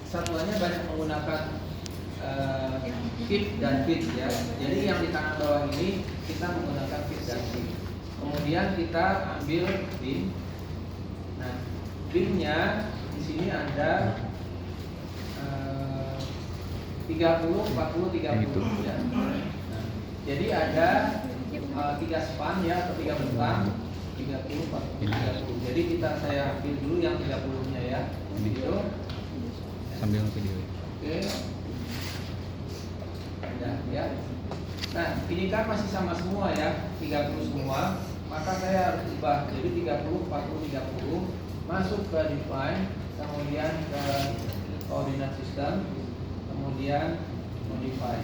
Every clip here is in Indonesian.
satuannya banyak menggunakan fit dan fit ya. Jadi yang di kanan bawah ini kita menggunakan fit dan fit. Kemudian kita ambil bin. Nah, binnya di sini ada 30, 40, 30 ya. Nah, jadi ada 3 span ya atau 3 bentang 30, 40, 30. Jadi saya ambil dulu yang 30-nya ya. Video. Sambil video. Oke. Ya. Nah, ini kan masih sama semua ya, 30 semua. Maka saya harus ubah. Jadi 30, 40, 30 masuk ke define, kemudian ke coordinate system, kemudian modify.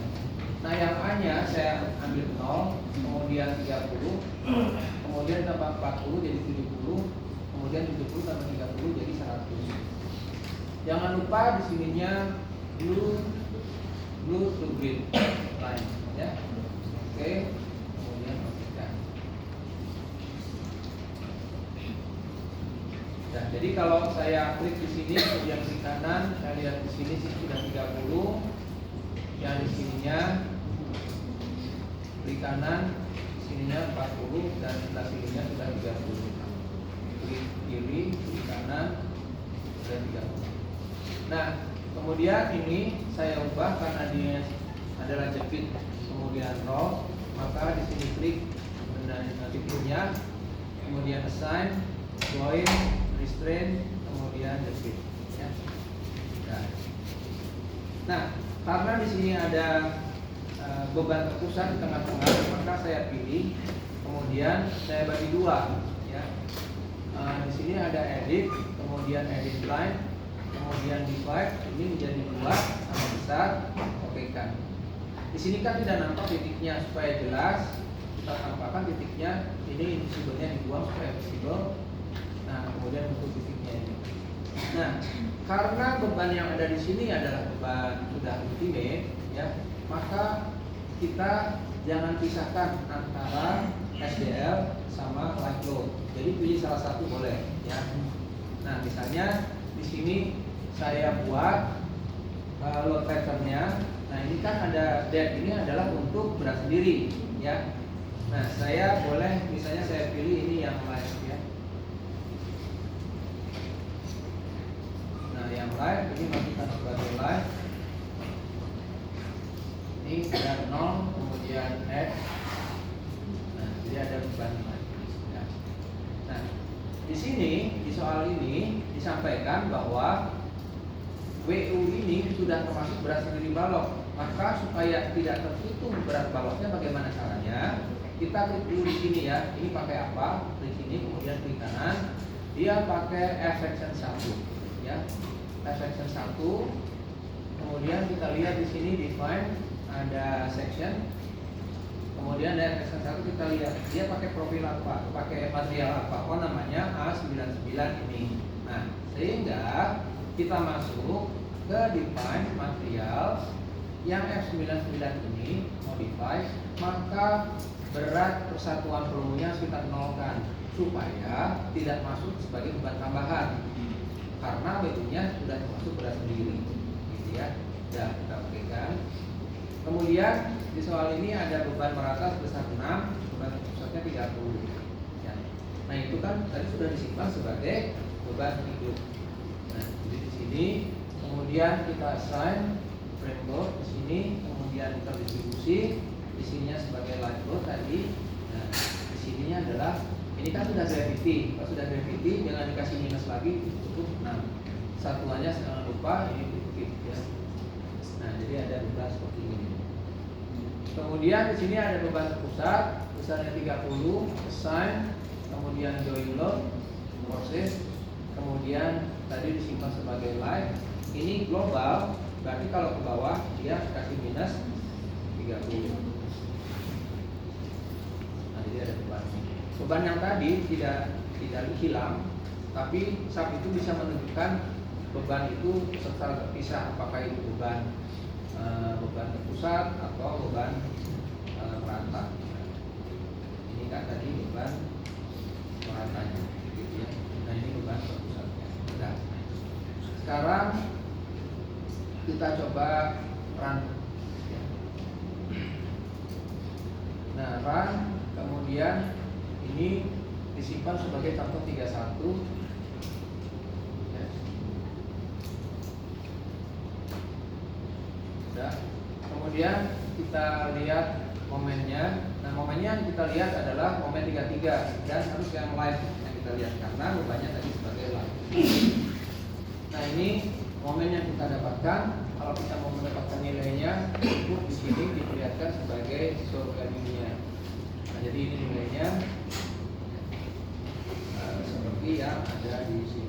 Nah, yang A-nya saya ambil 0, kemudian 30, kemudian tambah 40 jadi 70, kemudian 70 tambah 30 jadi 100. Jangan lupa di sininya blue to green line ya. Oke. Kemudian oke. Nah, jadi kalau saya klik di sini kemudian di kanan, saya lihat di sini sudah 30. Yang di sininya klik kanan, di sininya 40 dan sebelah sininya sudah 30. Klik kiri, klik kanan sudah 30. Nah, kemudian ini saya ubah karena dia adalah jepit kemudian row, maka di sini klik titiknya, kemudian assign, join, restrain, kemudian jepit. Ya. Nah, karena di sini ada beban terpusat di tengah-tengah, maka saya pilih, kemudian saya bagi dua. Ya. Di sini ada edit, kemudian edit line, kemudian divide, ini menjadi 2 sama besar, oke kan. Di sini kan tidak nampak titiknya, supaya jelas kita tampakkan titiknya. Ini invisible-nya dibuang supaya visible. Nah, kemudian untuk titiknya ini. Nah, karena beban yang ada di sini adalah beban sudah ultimate, ya, maka kita jangan pisahkan antara SDL sama light load. Jadi pilih salah satu boleh, ya. Nah, misalnya di sini saya buat load patternnya. Nah, ini kan ada dead, ini adalah untuk berat sendiri ya. Nah, saya boleh misalnya saya pilih ini yang live ya. Nah, yang live ini masukkan sebagai live. Ini ada 0, kemudian add. Nah, jadi ada beban live ya. Nah, di sini di soal ini disampaikan bahwa WU ini sudah termasuk berat sendiri balok. Maka supaya tidak terhitung berat baloknya, bagaimana caranya? Kita klik dulu di sini ya. Ini pakai apa? Klik sini, kemudian klik kanan. Dia pakai F section 1 ya. F section 1. Kemudian kita lihat di sini define ada section. Kemudian dari section 1 kita lihat dia pakai profil apa? Pakai material apa? Oh, namanya A99 ini. Nah, sehingga kita masuk ke define material yang F99 ini modify, maka berat persatuan volume-nya kita nolkan supaya tidak masuk sebagai beban tambahan karena WU-nya sudah termasuk berat sendiri gitu ya. Ya, kita pakaikan. Kemudian di soal ini ada beban merata sebesar 6, beban pusatnya 30 ya. Nah, itu kan tadi sudah disimpan sebagai beban hidup. Nah, jadi di sini kemudian kita assign frame load di sini, kemudian kita distribusi di sininya sebagai light load tadi. Nah, di sininya adalah ini kan sudah gravity. Kalau sudah gravity jangan dikasih minus lagi, cukup 6. Satuannya jangan lupa ini titik ya. Nah, jadi ada beban seperti ini. Kemudian di sini ada beban terpusat besarnya 30, assign, kemudian join load, proses, kemudian tadi disimpan sebagai live. Ini global, berarti kalau ke bawah dia kasih minus 30. Nah, jadi ada beban. Beban yang tadi tidak hilang, tapi SAP itu bisa menunjukkan beban itu secara terpisah, apakah itu beban terpusat atau beban merata. Ini kan tadi beban meratanya, gitu ya. Nah, ini beban terpusatnya. Nah, sekarang kita coba run. Nah, run, kemudian ini disimpan sebagai contoh 31. Ya. Sudah. Kemudian kita lihat momennya. Nah, momennya yang kita lihat adalah momen 33 dan harus yang live yang kita lihat karena rupanya tadi sebagai live. Nah, ini momen yang kita dapatkan. Kalau kita mau mendapatkan nilainya, cukup di sini diperlihatkan sebagai show value-nya. Nah, jadi ini nilainya seperti yang ada di sini.